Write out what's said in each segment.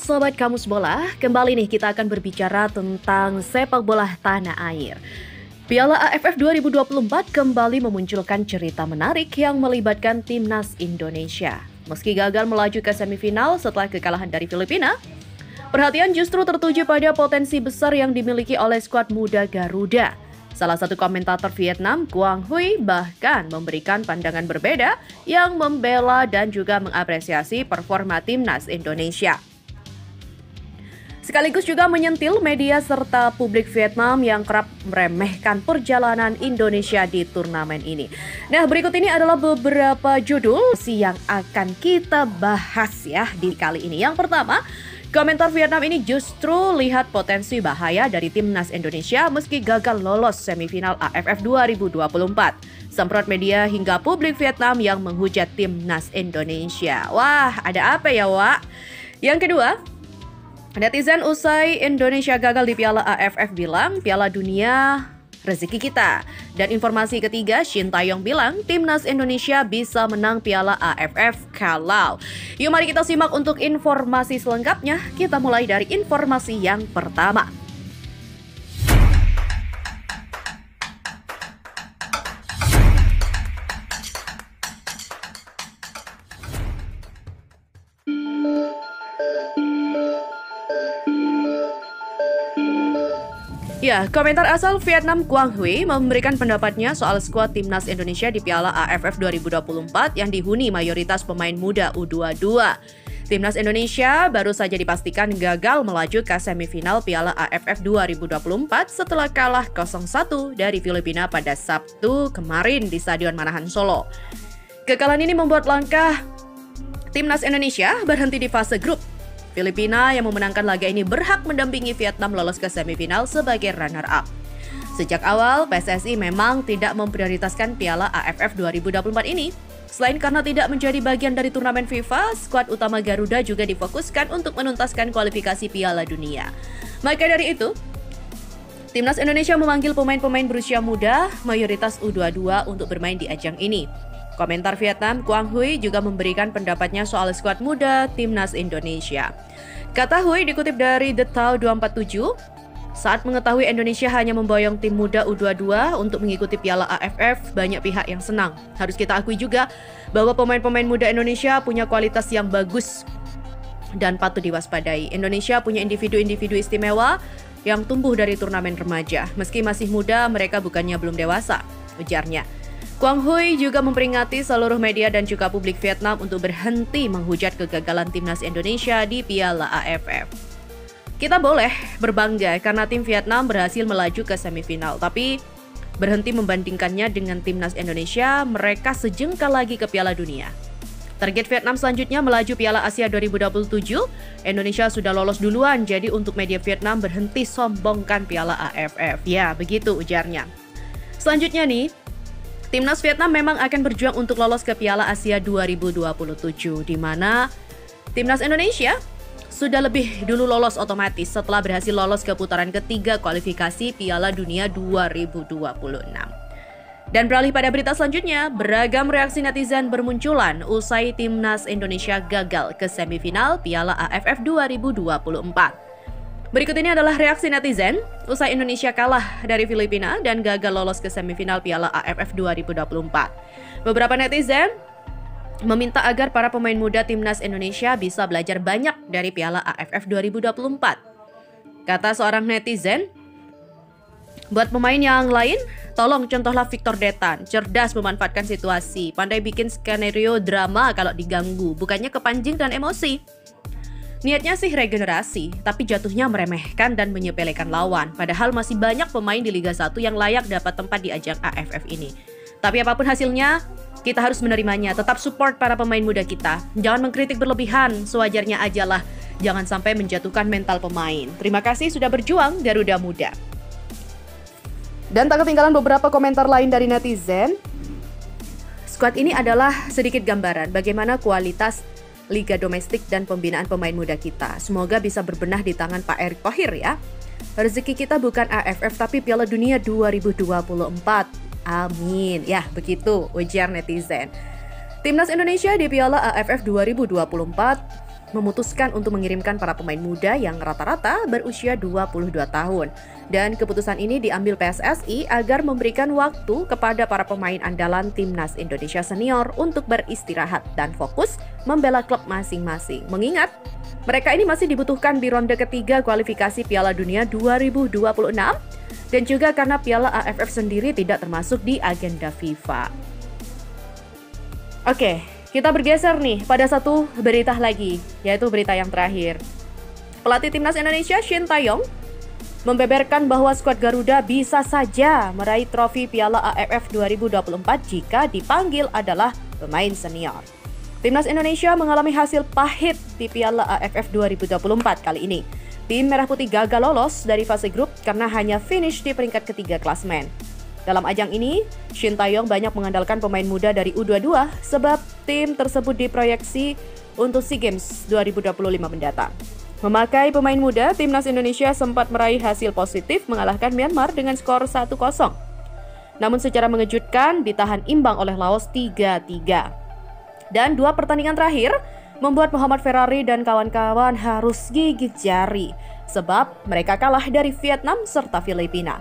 Sobat Kamus Bola, kembali nih kita akan berbicara tentang sepak bola tanah air. Piala AFF 2024 kembali memunculkan cerita menarik yang melibatkan timnas Indonesia. Meski gagal melaju ke semifinal setelah kekalahan dari Filipina, perhatian justru tertuju pada potensi besar yang dimiliki oleh skuad muda Garuda. Salah satu komentator Vietnam, Quang Huy, bahkan memberikan pandangan berbeda yang membela dan juga mengapresiasi performa timnas Indonesia. Sekaligus juga menyentil media serta publik Vietnam yang kerap meremehkan perjalanan Indonesia di turnamen ini. Nah, berikut ini adalah beberapa judul yang akan kita bahas ya di kali ini. Yang pertama, komentar Vietnam ini justru lihat potensi bahaya dari timnas Indonesia meski gagal lolos semifinal AFF 2024. Semprot media hingga publik Vietnam yang menghujat timnas Indonesia. Wah, ada apa ya, Wak? Yang kedua, netizen usai Indonesia gagal di Piala AFF bilang, Piala Dunia rezeki kita. Dan informasi ketiga, Shin Taeyong bilang timnas Indonesia bisa menang Piala AFF kalau. Yuk mari kita simak untuk informasi selengkapnya. Kita mulai dari informasi yang pertama. Ya, komentar asal Vietnam Quang Huy memberikan pendapatnya soal skuad timnas Indonesia di Piala AFF 2024 yang dihuni mayoritas pemain muda U22. Timnas Indonesia baru saja dipastikan gagal melaju ke semifinal Piala AFF 2024 setelah kalah 0-1 dari Filipina pada Sabtu kemarin di Stadion Manahan Solo. Kekalahan ini membuat langkah timnas Indonesia berhenti di fase grup. Filipina yang memenangkan laga ini berhak mendampingi Vietnam lolos ke semifinal sebagai runner-up. Sejak awal, PSSI memang tidak memprioritaskan Piala AFF 2024 ini. Selain karena tidak menjadi bagian dari turnamen FIFA, skuad utama Garuda juga difokuskan untuk menuntaskan kualifikasi Piala Dunia. Maka dari itu, timnas Indonesia memanggil pemain-pemain berusia muda, mayoritas U22 untuk bermain di ajang ini. Komentar Vietnam, Quang Huy juga memberikan pendapatnya soal skuad muda timnas Indonesia. Kata Huy dikutip dari The Tao 247, saat mengetahui Indonesia hanya memboyong tim muda U22 untuk mengikuti Piala AFF, banyak pihak yang senang. Harus kita akui juga bahwa pemain-pemain muda Indonesia punya kualitas yang bagus dan patut diwaspadai. Indonesia punya individu-individu istimewa yang tumbuh dari turnamen remaja. Meski masih muda, mereka bukannya belum dewasa, ujarnya. Quang Huy juga memperingati seluruh media dan juga publik Vietnam untuk berhenti menghujat kegagalan timnas Indonesia di Piala AFF. Kita boleh berbangga karena tim Vietnam berhasil melaju ke semifinal, tapi berhenti membandingkannya dengan timnas Indonesia, mereka sejengkal lagi ke Piala Dunia. Target Vietnam selanjutnya melaju Piala Asia 2027, Indonesia sudah lolos duluan, jadi untuk media Vietnam berhenti sombongkan Piala AFF. Ya, begitu ujarnya. Selanjutnya nih, timnas Vietnam memang akan berjuang untuk lolos ke Piala Asia 2027, di mana timnas Indonesia sudah lebih dulu lolos otomatis setelah berhasil lolos ke putaran ketiga kualifikasi Piala Dunia 2026. Dan beralih pada berita selanjutnya, beragam reaksi netizen bermunculan usai timnas Indonesia gagal ke semifinal Piala AFF 2024. Berikut ini adalah reaksi netizen usai Indonesia kalah dari Filipina dan gagal lolos ke semifinal Piala AFF 2024. Beberapa netizen meminta agar para pemain muda timnas Indonesia bisa belajar banyak dari Piala AFF 2024. Kata seorang netizen, buat pemain yang lain, tolong contohlah Victor Detan, cerdas memanfaatkan situasi, pandai bikin skenario drama kalau diganggu, bukannya kepancing dan emosi. Niatnya sih regenerasi, tapi jatuhnya meremehkan dan menyepelekan lawan. Padahal masih banyak pemain di Liga 1 yang layak dapat tempat di ajang AFF ini. Tapi apapun hasilnya, kita harus menerimanya. Tetap support para pemain muda kita. Jangan mengkritik berlebihan, sewajarnya aja lah. Jangan sampai menjatuhkan mental pemain. Terima kasih sudah berjuang, Garuda Muda. Dan tak ketinggalan beberapa komentar lain dari netizen. Skuad ini adalah sedikit gambaran bagaimana kualitas Liga domestik dan pembinaan pemain muda kita. Semoga bisa berbenah di tangan Pak Erick Thohir ya. Rezeki kita bukan AFF tapi Piala Dunia 2024. Amin. Ya, begitu ujar netizen. Timnas Indonesia di Piala AFF 2024 memutuskan untuk mengirimkan para pemain muda yang rata-rata berusia 22 tahun. Dan keputusan ini diambil PSSI agar memberikan waktu kepada para pemain andalan Timnas Indonesia Senior untuk beristirahat dan fokus membela klub masing-masing. Mengingat mereka ini masih dibutuhkan di ronde ketiga kualifikasi Piala Dunia 2026 dan juga karena Piala AFF sendiri tidak termasuk di agenda FIFA. Oke. Kita bergeser nih pada satu berita lagi, yaitu berita yang terakhir. Pelatih Timnas Indonesia Shin Tae-yong membeberkan bahwa skuad Garuda bisa saja meraih trofi Piala AFF 2024 jika dipanggil adalah pemain senior. Timnas Indonesia mengalami hasil pahit di Piala AFF 2024 kali ini. Tim Merah Putih gagal lolos dari fase grup karena hanya finish di peringkat ketiga klasemen. Dalam ajang ini, Shin Tae-yong banyak mengandalkan pemain muda dari U22 sebab tim tersebut diproyeksi untuk SEA Games 2025 mendatang. Memakai pemain muda, Timnas Indonesia sempat meraih hasil positif mengalahkan Myanmar dengan skor 1-0. Namun secara mengejutkan ditahan imbang oleh Laos 3-3. Dan dua pertandingan terakhir membuat Muhammad Ferrari dan kawan-kawan harus gigit jari sebab mereka kalah dari Vietnam serta Filipina.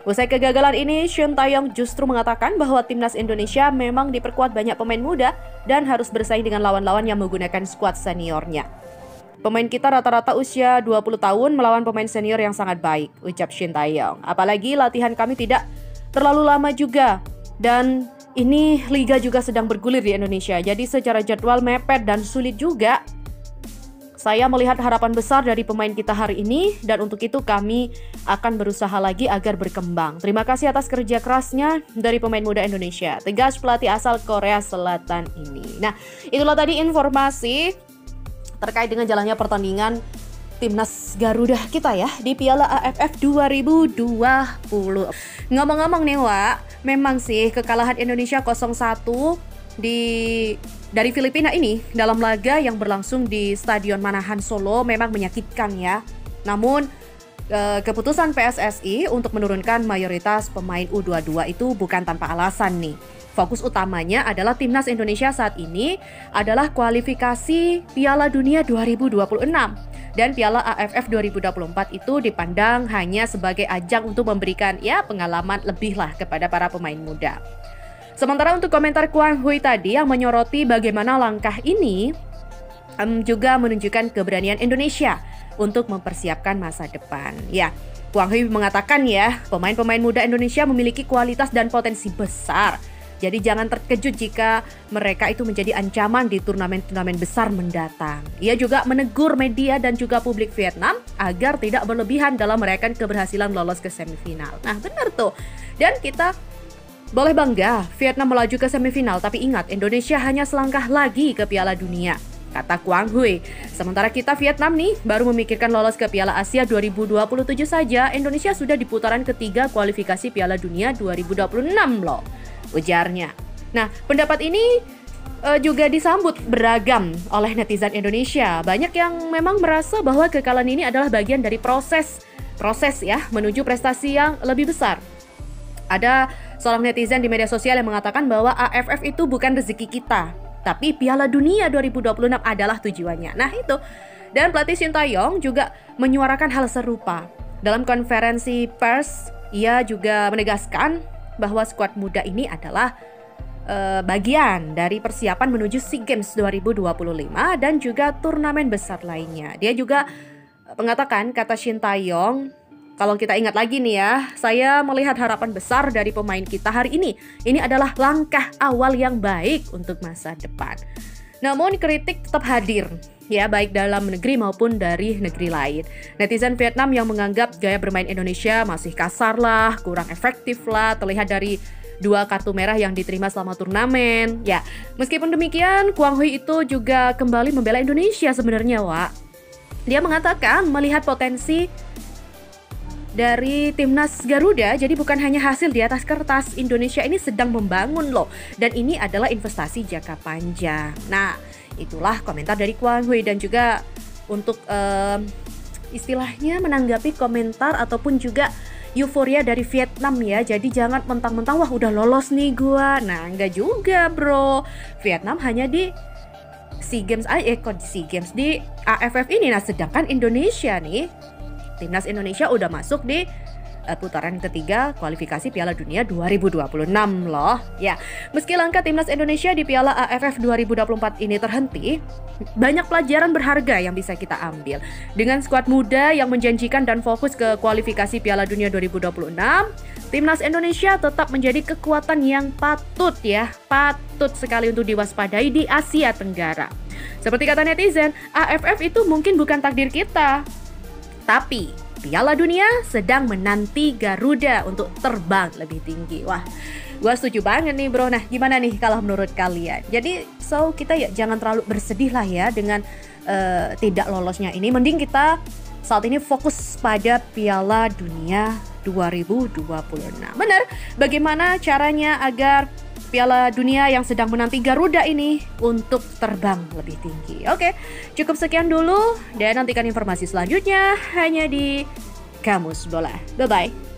Usai kegagalan ini, Shin Tae-yong justru mengatakan bahwa Timnas Indonesia memang diperkuat banyak pemain muda dan harus bersaing dengan lawan-lawan yang menggunakan skuad seniornya. Pemain kita rata-rata usia 20 tahun melawan pemain senior yang sangat baik, ucap Shin Tae-yong. Apalagi latihan kami tidak terlalu lama juga. Dan ini liga juga sedang bergulir di Indonesia, jadi secara jadwal mepet dan sulit juga. Saya melihat harapan besar dari pemain kita hari ini dan untuk itu kami akan berusaha lagi agar berkembang. Terima kasih atas kerja kerasnya dari pemain muda Indonesia, tegas pelatih asal Korea Selatan ini. Nah, itulah tadi informasi terkait dengan jalannya pertandingan Timnas Garuda kita ya di Piala AFF 2020. Ngomong-ngomong nih Wak, memang sih kekalahan Indonesia 0-1 dari Filipina ini dalam laga yang berlangsung di Stadion Manahan Solo memang menyakitkan ya. Namun keputusan PSSI untuk menurunkan mayoritas pemain U22 itu bukan tanpa alasan nih. Fokus utamanya adalah Timnas Indonesia saat ini adalah kualifikasi Piala Dunia 2026 dan Piala AFF 2024 itu dipandang hanya sebagai ajang untuk memberikan ya pengalaman lebih lah kepada para pemain muda. Sementara untuk komentar Kwang Hui tadi yang menyoroti bagaimana langkah ini juga menunjukkan keberanian Indonesia untuk mempersiapkan masa depan. Ya, Kwang Hui mengatakan ya, pemain-pemain muda Indonesia memiliki kualitas dan potensi besar. Jadi jangan terkejut jika mereka itu menjadi ancaman di turnamen-turnamen besar mendatang. Ia juga menegur media dan juga publik Vietnam agar tidak berlebihan dalam merayakan keberhasilan lolos ke semifinal. Nah, benar tuh. Dan kita boleh bangga, Vietnam melaju ke semifinal, tapi ingat, Indonesia hanya selangkah lagi ke Piala Dunia, kata Kwang Hui. Sementara kita Vietnam nih, baru memikirkan lolos ke Piala Asia 2027 saja, Indonesia sudah di putaran ketiga kualifikasi Piala Dunia 2026 loh, ujarnya. Nah, pendapat ini juga disambut beragam oleh netizen Indonesia. Banyak yang memang merasa bahwa kekalahan ini adalah bagian dari proses ya, menuju prestasi yang lebih besar. Ada seorang netizen di media sosial yang mengatakan bahwa AFF itu bukan rezeki kita, tapi Piala Dunia 2026 adalah tujuannya. Nah itu. Dan pelatih Shin Tae-yong juga menyuarakan hal serupa. Dalam konferensi pers, ia juga menegaskan bahwa skuad muda ini adalah bagian dari persiapan menuju SEA Games 2025 dan juga turnamen besar lainnya. Dia juga mengatakan, kata Shin Tae-yong, kalau kita ingat lagi nih ya, saya melihat harapan besar dari pemain kita hari ini. Ini adalah langkah awal yang baik untuk masa depan. Namun kritik tetap hadir, ya baik dalam negeri maupun dari negeri lain. Netizen Vietnam yang menganggap gaya bermain Indonesia masih kasar lah, kurang efektif lah, terlihat dari 2 kartu merah yang diterima selama turnamen. Ya, meskipun demikian, Kwang Hui itu juga kembali membela Indonesia sebenarnya, Wak. Dia mengatakan melihat potensi dari Timnas Garuda, jadi bukan hanya hasil di atas kertas, Indonesia ini sedang membangun loh, dan ini adalah investasi jangka panjang. Nah, itulah komentar dari Kwang Hui dan juga untuk istilahnya menanggapi komentar ataupun juga euforia dari Vietnam ya. Jadi jangan mentang-mentang wah udah lolos nih gua. Nah, enggak juga bro. Vietnam hanya di SEA Games di AFF ini. Nah, sedangkan Indonesia nih, timnas Indonesia udah masuk di putaran ketiga kualifikasi Piala Dunia 2026 loh. Ya, meski langkah timnas Indonesia di Piala AFF 2024 ini terhenti, banyak pelajaran berharga yang bisa kita ambil. Dengan skuad muda yang menjanjikan dan fokus ke kualifikasi Piala Dunia 2026, timnas Indonesia tetap menjadi kekuatan yang patut sekali untuk diwaspadai di Asia Tenggara. Seperti kata netizen, AFF itu mungkin bukan takdir kita, tapi Piala Dunia sedang menanti Garuda untuk terbang lebih tinggi. Wah, gua setuju banget nih bro. Nah, gimana nih kalau menurut kalian? Jadi, kita ya jangan terlalu bersedih lah ya dengan tidak lolosnya ini. Mending kita saat ini fokus pada Piala Dunia 2026. Benar, bagaimana caranya agar Piala Dunia yang sedang menanti Garuda ini untuk terbang lebih tinggi. Oke, cukup sekian dulu dan nantikan informasi selanjutnya hanya di Kamus Bola. Bye-bye.